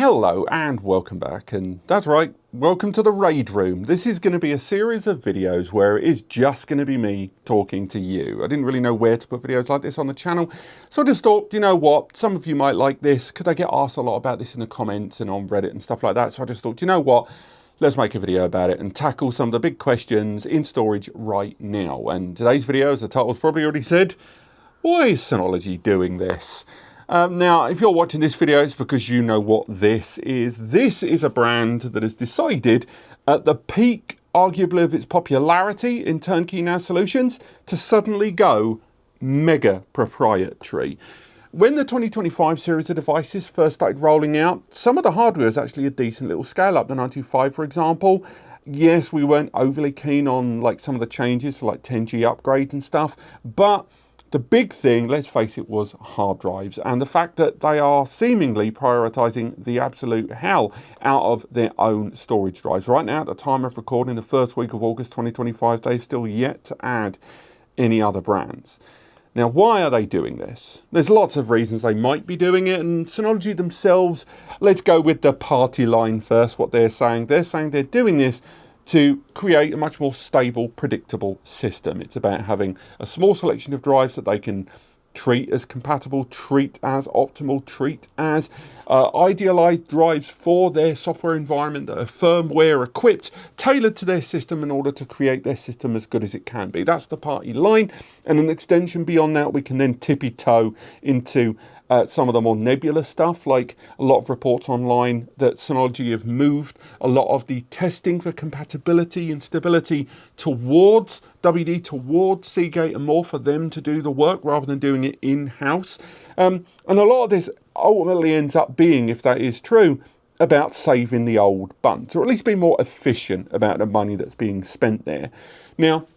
Hello and welcome back, and that's right, welcome to the Raid Room. This is going to be a series of videos where it is just going to be me talking to you. I didn't really know where to put videos like this on the channel, so I just thought, you know what, some of you might like this, because I get asked a lot about this in the comments and on Reddit and stuff like that, so I just thought, you know what, let's make a video about it and tackle some of the big questions in storage right now. And today's video, as the title's probably already said, why is Synology doing this? Now, if you're watching this video, it's because you know what this is. This is a brand that has decided at the peak, arguably, of its popularity in turnkey NAS solutions to suddenly go mega proprietary. When the 2025 series of devices first started rolling out, some of the hardware was actually a decent little scale up. The 925, for example. Yes, we weren't overly keen on like some of the changes, like 10G upgrades and stuff, but the big thing, let's face it, was hard drives, and the fact that they are seemingly prioritizing the absolute hell out of their own storage drives. Right now, at the time of recording, the first week of August 2025, they've still yet to add any other brands. Now, why are they doing this? There's lots of reasons they might be doing it, and Synology themselves, let's go with the party line first, what they're saying. They're saying they're doing this to create a much more stable, predictable system. It's about having a small selection of drives that they can treat as compatible, treat as optimal, treat as idealized drives for their software environment that are firmware equipped, tailored to their system in order to create their system as good as it can be. That's the party line, and an extension beyond that, we can then tippy toe into some of the more nebulous stuff, like a lot of reports online that Synology have moved a lot of the testing for compatibility and stability towards WD, towards Seagate and more, for them to do the work rather than doing it in-house. And a lot of this ultimately ends up being, if that is true, about saving the old bunch, or at least being more efficient about the money that's being spent there. Now,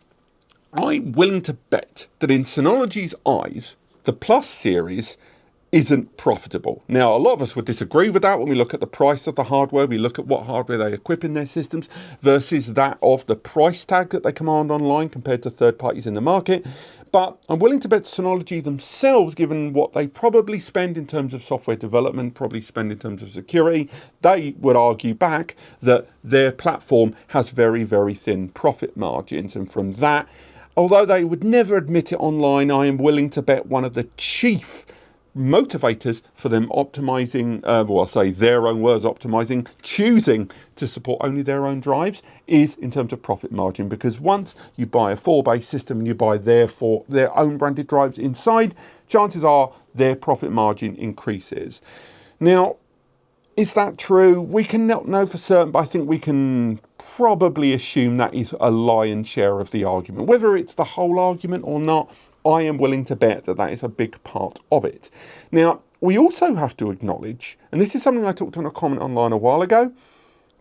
I'm willing to bet that in Synology's eyes, the Plus series isn't profitable. Now, a lot of us would disagree with that when we look at the price of the hardware, we look at what hardware they equip in their systems versus that of the price tag that they command online compared to third parties in the market. But I'm willing to bet Synology themselves, given what they probably spend in terms of software development, probably spend in terms of security, they would argue back that their platform has very, very thin profit margins. And from that, although they would never admit it online, I am willing to bet one of the chief motivators for them optimizing, well, I'll say their own words, optimizing, choosing to support only their own drives is in terms of profit margin. Because once you buy a 4-base system and you buy their own branded drives inside, chances are their profit margin increases. Now, is that true? We cannot know for certain, but I think we can probably assume that is a lion's share of the argument. Whether it's the whole argument or not, I am willing to bet that that is a big part of it. Now, we also have to acknowledge, and this is something I talked on a comment online a while ago,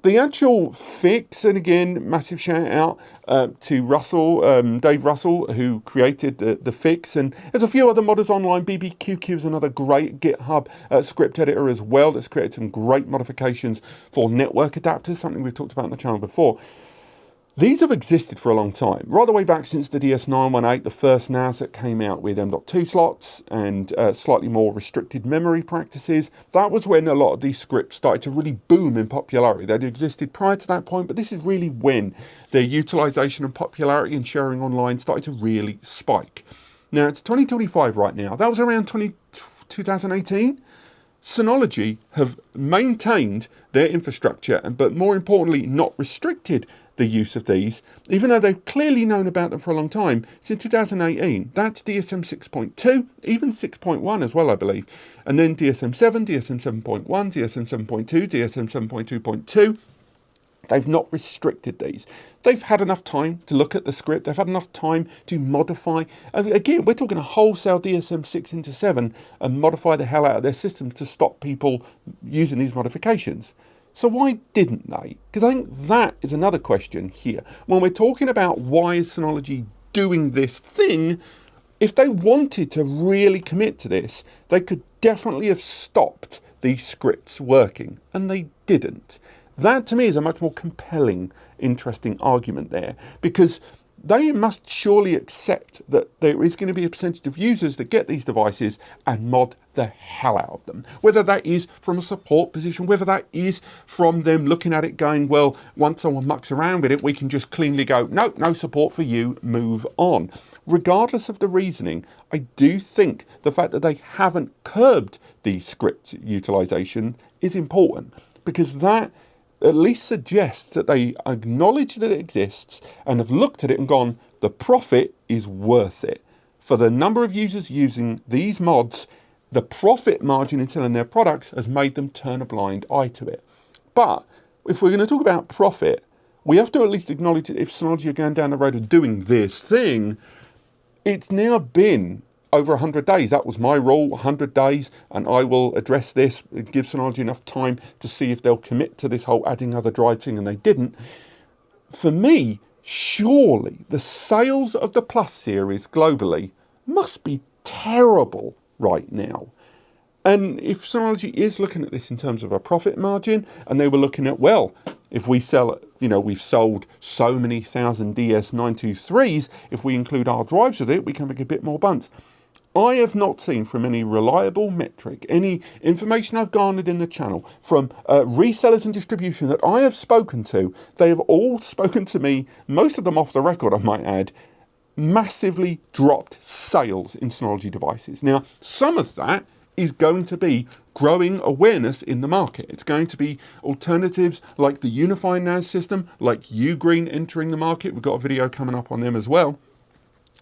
the actual fix, and again, massive shout out to Russell, Dave Russell, who created the fix, and there's a few other modders online. BBQQ is another great GitHub script editor as well that's created some great modifications for network adapters, something we've talked about on the channel before. These have existed for a long time, right the way back since the DS918, the first NAS that came out with M.2 slots and slightly more restricted memory practices. That was when a lot of these scripts started to really boom in popularity. They'd existed prior to that point, but this is really when their utilization and popularity and sharing online started to really spike. Now, it's 2025 right now. That was around 2018. Synology have maintained their infrastructure, but more importantly, not restricted the use of these, even though they've clearly known about them for a long time, since 2018. That's DSM 6.2, even 6.1 as well, I believe. And then DSM 7, DSM 7.1, DSM 7.2, DSM 7.2.2. They've not restricted these. They've had enough time to look at the script. They've had enough time to modify. And again, we're talking a wholesale DSM 6 into 7 and modify the hell out of their systems to stop people using these modifications. So why didn't they? Because I think that is another question here. When we're talking about why is Synology doing this thing, if they wanted to really commit to this, they could definitely have stopped these scripts working, and they didn't. That to me is a much more compelling, interesting argument there, because they must surely accept that there is going to be a percentage of users that get these devices and mod the hell out of them. Whether that is from a support position, whether that is from them looking at it going, well, once someone mucks around with it, we can just cleanly go, nope, no support for you, move on. Regardless of the reasoning, I do think the fact that they haven't curbed the script utilization is important, because that at least suggests that they acknowledge that it exists and have looked at it and gone, the profit is worth it. For the number of users using these mods, the profit margin in selling their products has made them turn a blind eye to it. But if we're going to talk about profit, we have to at least acknowledge that if Synology are going down the road of doing this thing, it's now been over 100 days. That was my rule, 100 days, and I will address this and give Synology enough time to see if they'll commit to this whole adding other drives thing, and they didn't. For me, surely the sales of the Plus series globally must be terrible right now. And if Synology is looking at this in terms of a profit margin, and they were looking at, well, if we sell, we've sold so many thousand DS923s, if we include our drives with it, we can make a bit more bunts. I have not seen from any reliable metric, any information I've garnered in the channel, from resellers and distribution that I have spoken to, they have all spoken to me, most of them off the record I might add, massively dropped sales in Synology devices. Now, some of that is going to be growing awareness in the market. It's going to be alternatives like the unified NAS system, like Ugreen entering the market. We've got a video coming up on them as well,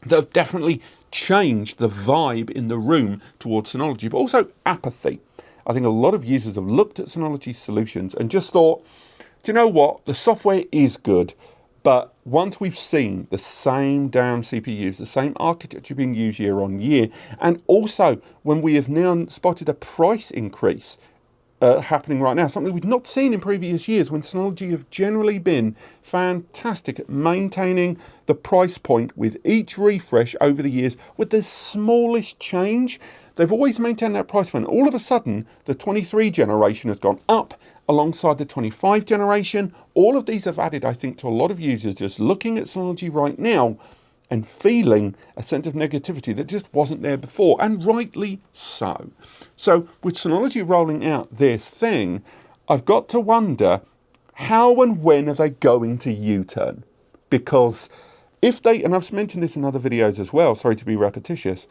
that have definitely changed the vibe in the room towards Synology, but also apathy. I think a lot of users have looked at Synology solutions and just thought, do you know what? The software is good, but once we've seen the same damn CPUs, the same architecture being used year on year, and also when we have now spotted a price increase happening right now, something we've not seen in previous years, when Synology have generally been fantastic at maintaining the price point with each refresh over the years with the smallest change. They've always maintained that price point. All of a sudden, the 23 generation has gone up alongside the 25 generation. All of these have added, I think, to a lot of users just looking at Synology right now and feeling a sense of negativity that just wasn't there before, and rightly so. So with Synology rolling out this thing, I've got to wonder how and when are they going to U-turn? Because if they, and I've mentioned this in other videos as well, sorry to be repetitious,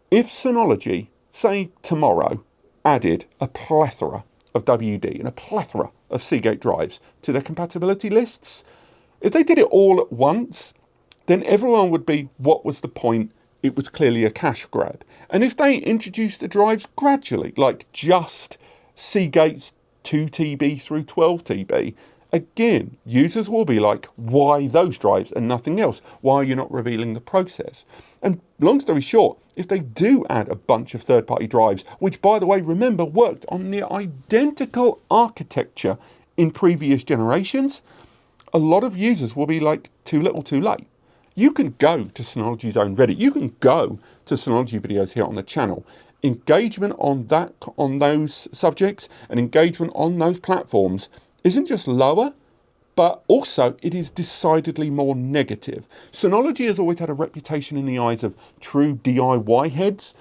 if Synology, say tomorrow, added a plethora of WD and a plethora of Seagate drives to their compatibility lists, if they did it all at once, then everyone would be, what was the point? It was clearly a cash grab. And if they introduce the drives gradually, like just Seagate's 2TB through 12TB, again, users will be like, why those drives and nothing else? Why are you not revealing the process? And long story short, if they do add a bunch of third-party drives, which, by the way, remember, worked on the identical architecture in previous generations, a lot of users will be like, too little, too late. You can go to Synology's own Reddit. You can go to Synology videos here on the channel. Engagement on those subjects and engagement on those platforms isn't just lower, but also it is decidedly more negative. Synology has always had a reputation in the eyes of true DIY heads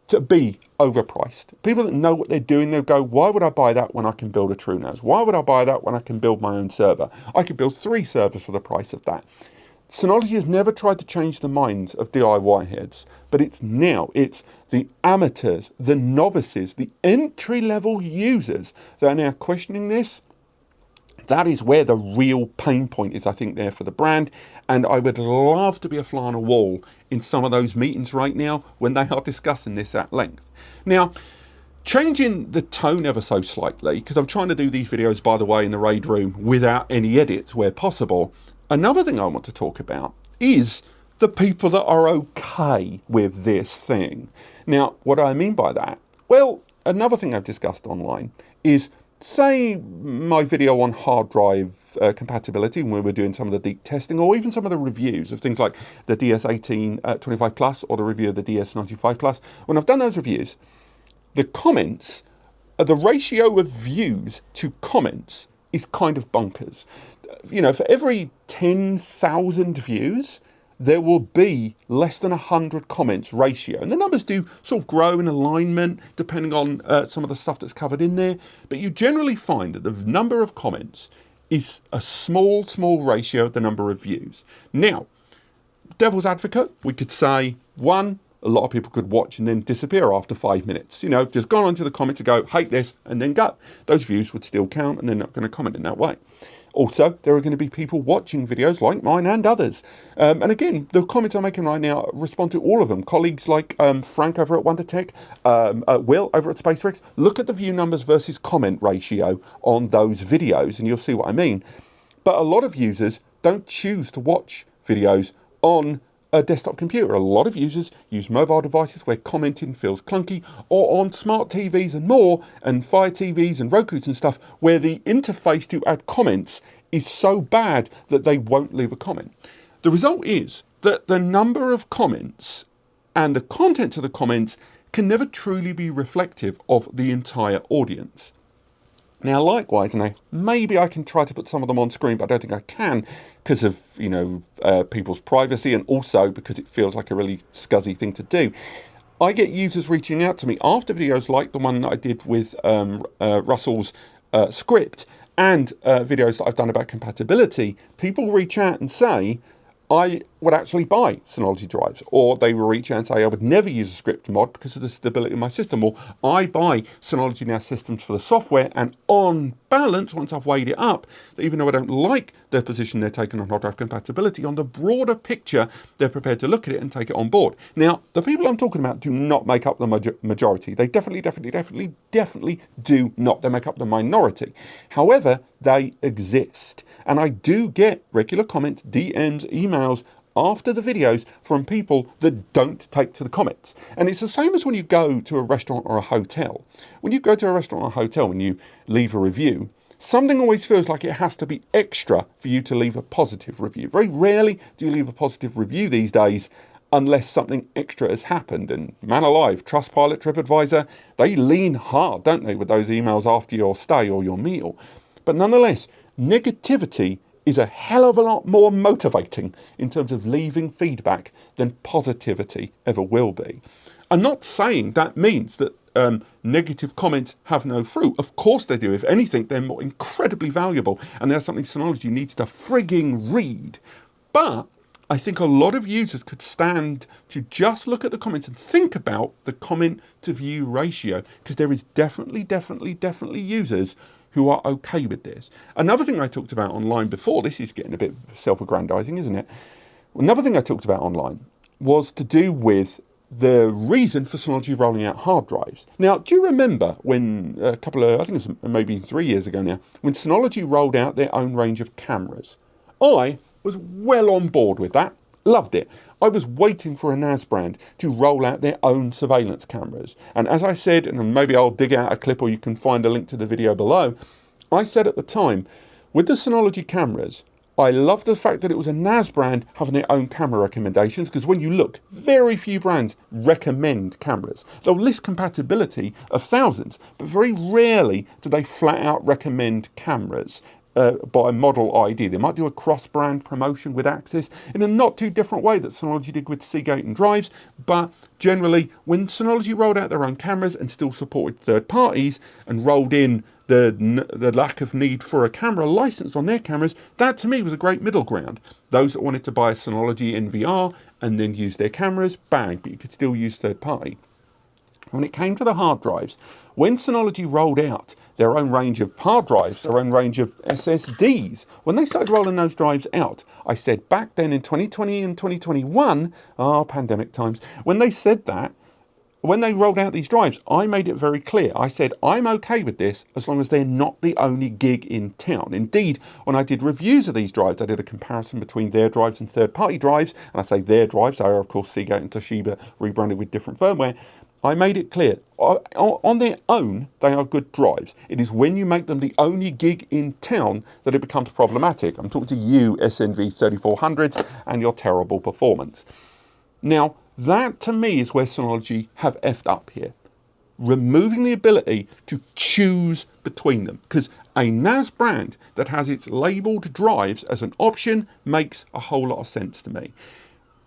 to be overpriced. People that know what they're doing, they'll go, why would I buy that when I can build a true NAS? Why would I buy that when I can build my own server? I could build 3 servers for the price of that. Synology has never tried to change the minds of DIY heads, but it's the amateurs, the novices, the entry-level users that are now questioning this. That is where the real pain point is, I think, there for the brand. And I would love to be a fly on a wall in some of those meetings right now when they are discussing this at length. Now, changing the tone ever so slightly, because I'm trying to do these videos, by the way, in the Raid Room without any edits where possible. Another thing I want to talk about is the people that are okay with this thing. Now, what do I mean by that? Well, another thing I've discussed online is, say my video on hard drive compatibility when we were doing some of the deep testing, or even some of the reviews of things like the DS1825 Plus or the review of the DS95 Plus. When I've done those reviews, the comments, the ratio of views to comments is kind of bonkers. You know, for every 10,000 views, there will be less than 100 comments ratio. And the numbers do sort of grow in alignment depending on some of the stuff that's covered in there. But you generally find that the number of comments is a small ratio of the number of views. Now, devil's advocate, we could say, one, a lot of people could watch and then disappear after 5 minutes. You know, just gone onto the comments and go, hate this, and then go. Those views would still count, and they're not going to comment in that way. Also, there are going to be people watching videos like mine and others. And again, the comments I'm making right now respond to all of them. Colleagues like Frank over at WonderTech, Will over at SpaceX, look at the view numbers versus comment ratio on those videos, and you'll see what I mean. But a lot of users don't choose to watch videos on a desktop computer. A lot of users use mobile devices where commenting feels clunky, or on smart TVs and more, and Fire TVs and Rokus and stuff, where the interface to add comments is so bad that they won't leave a comment. The result is that the number of comments and the contents of the comments can never truly be reflective of the entire audience. Now, likewise, and maybe I can try to put some of them on screen, but I don't think I can because of, people's privacy, and also because it feels like a really scuzzy thing to do. I get users reaching out to me after videos like the one that I did with Russell's script and videos that I've done about compatibility. People reach out and say, I would actually buy Synology drives, or they will reach out and say I would never use a script mod because of the stability of my system, or I buy Synology NAS systems for the software, and on balance, once I've weighed it up, that even though I don't like their position they're taking on hard drive compatibility, on the broader picture, they're prepared to look at it and take it on board. Now, the people I'm talking about do not make up the majority. They definitely do not. They make up the minority. However, they exist. And I do get regular comments, DMs, emails after the videos from people that don't take to the comments. And it's the same as when you go to a restaurant or a hotel. When you go to a restaurant or a hotel and you leave a review, something always feels like it has to be extra for you to leave a positive review. Very rarely do you leave a positive review these days unless something extra has happened. And man alive, Trustpilot, TripAdvisor, they lean hard, don't they, with those emails after your stay or your meal. But nonetheless, negativity is a hell of a lot more motivating in terms of leaving feedback than positivity ever will be. I'm not saying that means that negative comments have no fruit. Of course they do. If anything, they're more incredibly valuable, and there's something Synology needs to frigging read. But I think a lot of users could stand to just look at the comments and think about the comment to view ratio, because there is definitely users who are okay with this. Another thing I talked about online before, this is getting a bit self-aggrandizing, isn't it? Another thing I talked about online was to do with the reason for Synology rolling out hard drives. Now, do you remember when I think it was maybe 3 years ago now, when Synology rolled out their own range of cameras? I was well on board with that, loved it. I was waiting for a NAS brand to roll out their own surveillance cameras. And as I said, and maybe I'll dig out a clip or you can find a link to the video below, I said at the time, with the Synology cameras, I loved the fact that it was a NAS brand having their own camera recommendations, because when you look, very few brands recommend cameras. They'll list compatibility of thousands, but very rarely do they flat out recommend cameras. By model ID. They might do a cross-brand promotion with Axis in a not too different way that Synology did with Seagate and drives, but generally when Synology rolled out their own cameras and still supported third parties and rolled in the lack of need for a camera license on their cameras, that to me was a great middle ground. Those that wanted to buy a Synology NVR and then use their cameras, bang, but you could still use third party. When it came to the hard drives, when Synology rolled out their own range of hard drives, their own range of SSDs, when they started rolling those drives out, I said back then in 2020 and 2021, pandemic times, when they said that, when they rolled out these drives, I made it very clear. I said, I'm okay with this as long as they're not the only gig in town. Indeed, when I did reviews of these drives, I did a comparison between their drives and third-party drives, and I say their drives, they are of course Seagate and Toshiba rebranded with different firmware. I made it clear, on their own, they are good drives. It is when you make them the only gig in town that it becomes problematic. I'm talking to you, SNV 3400s, and your terrible performance. Now, that to me is where Synology have effed up here. Removing the ability to choose between them. Because a NAS brand that has its labelled drives as an option makes a whole lot of sense to me.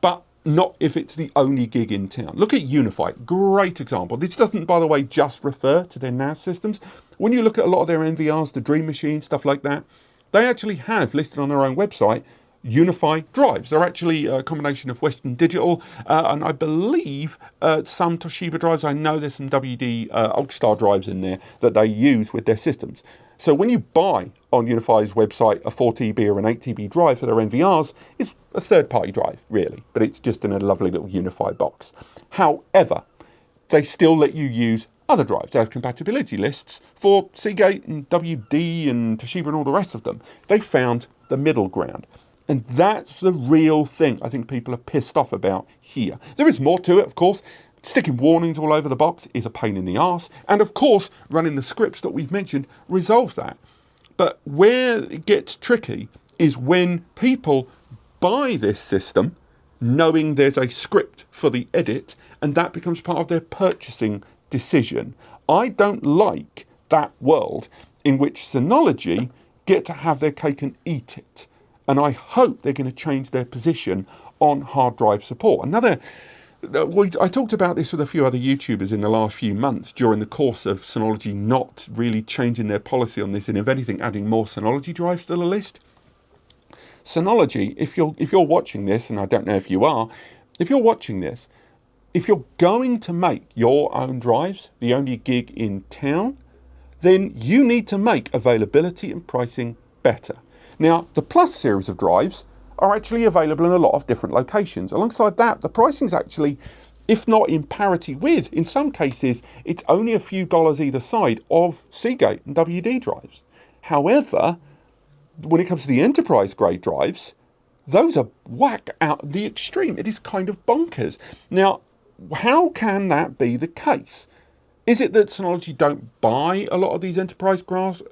but not if it's the only gig in town. Look at Unify, great example. This doesn't, by the way, just refer to their NAS systems. When you look at a lot of their NVRs, the Dream Machine, stuff like that, they actually have listed on their own website Unify drives. They're actually a combination of Western Digital and I believe some Toshiba drives. I know there's some WD Ultrastar drives in there that they use with their systems. So when you buy on Unify's website a 4TB or an 8TB drive for their NVRs, it's a third-party drive, really, but it's just in a lovely little Unify box. However, they still let you use other drives. They have compatibility lists for Seagate and WD and Toshiba and all the rest of them. They found the middle ground. And that's the real thing I think people are pissed off about here. There is more to it, of course. Sticking warnings all over the box is a pain in the arse. And of course, running the scripts that we've mentioned resolves that. But where it gets tricky is when people buy this system knowing there's a script for the edit, and that becomes part of their purchasing decision. I don't like that world in which Synology get to have their cake and eat it. And I hope they're going to change their position on hard drive support. I talked about this with a few other YouTubers in the last few months during the course of Synology not really changing their policy on this and, if anything, adding more Synology drives to the list. Synology, if you're watching this, and I don't know if you are, if you're watching this, if you're going to make your own drives, the only gig in town, then you need to make availability and pricing better. Now, the Plus series of drives are actually available in a lot of different locations. Alongside that, the pricing's actually, if not in parity with, in some cases, it's only a few dollars either side of Seagate and WD drives. However, when it comes to the enterprise grade drives, those are whack out the extreme. It is kind of bonkers. Now, how can that be the case? Is it that Synology don't buy a lot of these enterprise class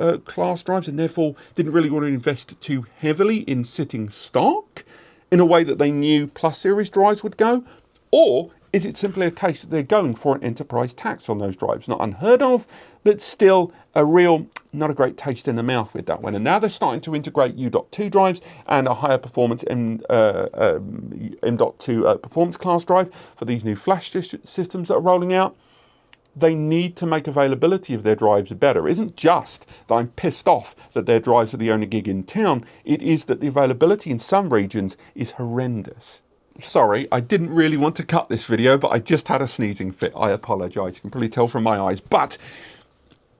drives and therefore didn't really want to invest too heavily in sitting stock in a way that they knew Plus series drives would go? Or is it simply a case that they're going for an enterprise tax on those drives? Not unheard of, but still a real, not a great taste in the mouth with that one. And now they're starting to integrate U.2 drives and a higher performance M.2 performance class drive for these new flash systems that are rolling out. They need to make availability of their drives better. It isn't just that I'm pissed off that their drives are the only gig in town. It is that the availability in some regions is horrendous. Sorry, I didn't really want to cut this video, but I just had a sneezing fit. I apologise. You can probably tell from my eyes. But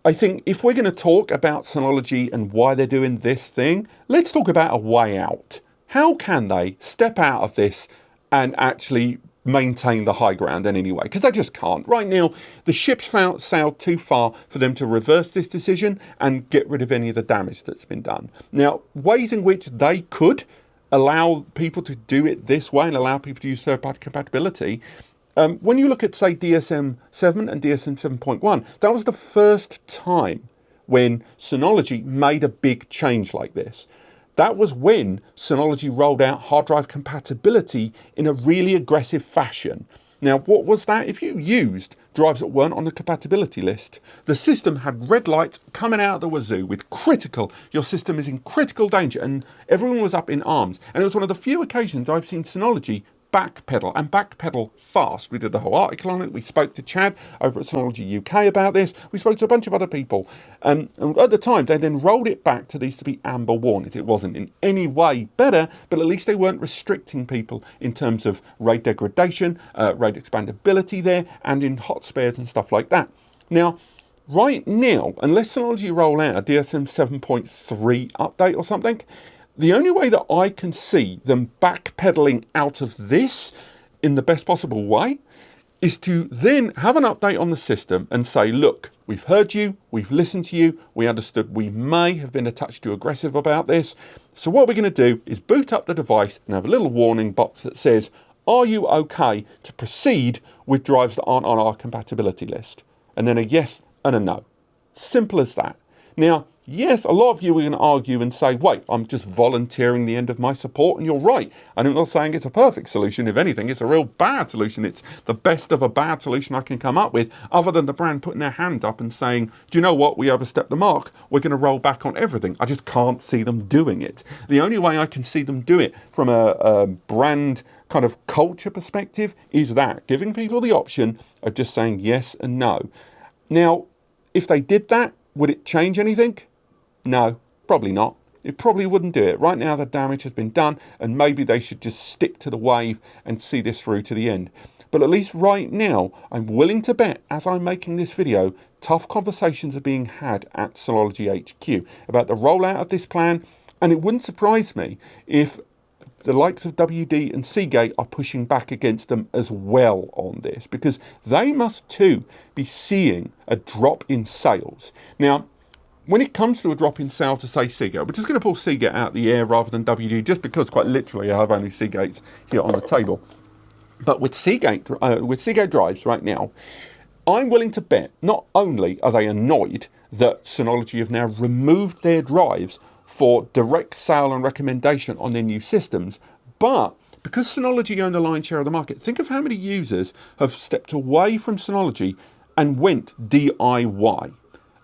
I think if we're going to talk about Synology and why they're doing this thing, let's talk about a way out. How can they step out of this and actually maintain the high ground in any way? Because they just can't. Right now, the ship's sailed too far for them to reverse this decision and get rid of any of the damage that's been done. Now, ways in which they could allow people to do it this way and allow people to use third-party compatibility, when you look at, say, DSM 7 and DSM 7.1, that was the first time when Synology made a big change like this. That was when Synology rolled out hard drive compatibility in a really aggressive fashion. Now, what was that? If you used drives that weren't on the compatibility list, the system had red lights coming out of the wazoo with critical, your system is in critical danger, and everyone was up in arms. And it was one of the few occasions I've seen Synology backpedal, and backpedal fast. We did a whole article on it. We spoke to Chad over at Synology UK about this. We spoke to a bunch of other people. And at the time, they then rolled it back to these to be amber warnings. It wasn't in any way better, but at least they weren't restricting people in terms of RAID degradation, RAID expandability there, and in hot spares and stuff like that. Now, right now, unless Synology roll out a DSM 7.3 update or something, the only way that I can see them backpedaling out of this in the best possible way is to then have an update on the system and say, look, we've heard you, we've listened to you, we understood we may have been a touch too aggressive about this. So what we're going to do is boot up the device and have a little warning box that says, are you okay to proceed with drives that aren't on our compatibility list? And then a yes and a no. Simple as that. Now, Yes, a lot of you are going to argue and say, wait, I'm just volunteering the end of my support, and you're right. And I'm not saying it's a perfect solution. If anything, it's a real bad solution. It's the best of a bad solution I can come up with, other than the brand putting their hand up and saying, do you know what, we overstepped the mark. We're going to roll back on everything. I just can't see them doing it. The only way I can see them do it from a brand kind of culture perspective is that, giving people the option of just saying yes and no. Now, if they did that, would it change anything? No, probably not. It probably wouldn't do it. Right now the damage has been done, and maybe they should just stick to the wave and see this through to the end. But at least right now, I'm willing to bet, as I'm making this video, tough conversations are being had at Synology HQ about the rollout of this plan, and it wouldn't surprise me if the likes of WD and Seagate are pushing back against them as well on this, because they must too be seeing a drop in sales. Now, when it comes to a drop in sale to, say, Seagate, we're just going to pull Seagate out of the air rather than WD, just because quite literally I have only Seagates here on the table. But with Seagate drives right now, I'm willing to bet not only are they annoyed that Synology have now removed their drives for direct sale and recommendation on their new systems, but because Synology own the lion's share of the market, think of how many users have stepped away from Synology and went DIY.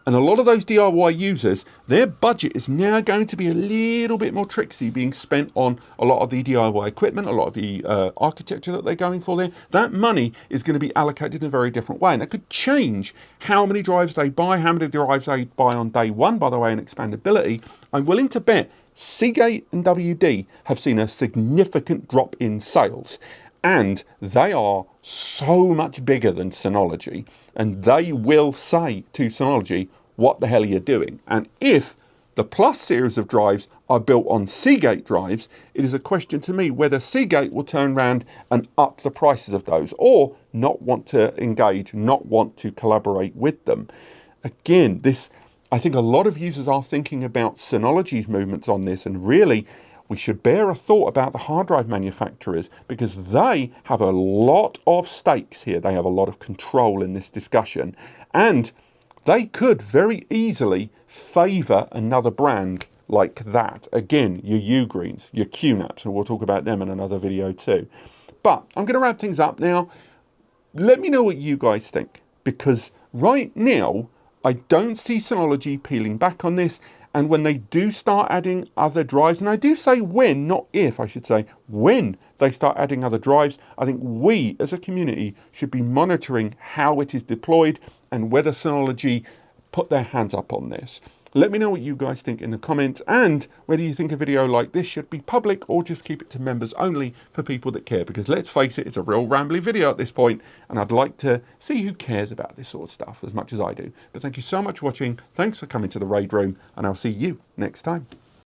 And a lot of those DIY users, their budget is now going to be a little bit more tricksy, being spent on a lot of the DIY equipment, a lot of the architecture that they're going for there. That money is going to be allocated in a very different way. And that could change how many drives they buy, how many drives they buy on day one, by the way, in expandability. I'm willing to bet Seagate and WD have seen a significant drop in sales. And they are so much bigger than Synology, and they will say to Synology, what the hell are you doing? And if the Plus series of drives are built on Seagate drives, it is a question to me whether Seagate will turn around and up the prices of those, or not want to engage, not want to collaborate with them. Again, I think a lot of users are thinking about Synology's movements on this, and really, we should bear a thought about the hard drive manufacturers, because they have a lot of stakes here. They have a lot of control in this discussion, and they could very easily favour another brand like that. Again, your Ugreens, your QNAPs, and we'll talk about them in another video too. But I'm going to wrap things up now. Let me know what you guys think, because right now I don't see Synology peeling back on this. And when they do start adding other drives, and I do say when, not if, I should say, when they start adding other drives, I think we as a community should be monitoring how it is deployed and whether Synology put their hands up on this. Let me know what you guys think in the comments, and whether you think a video like this should be public or just keep it to members only for people that care, because let's face it, it's a real rambly video at this point, and I'd like to see who cares about this sort of stuff as much as I do. But thank you so much for watching, thanks for coming to the Raid Room, and I'll see you next time.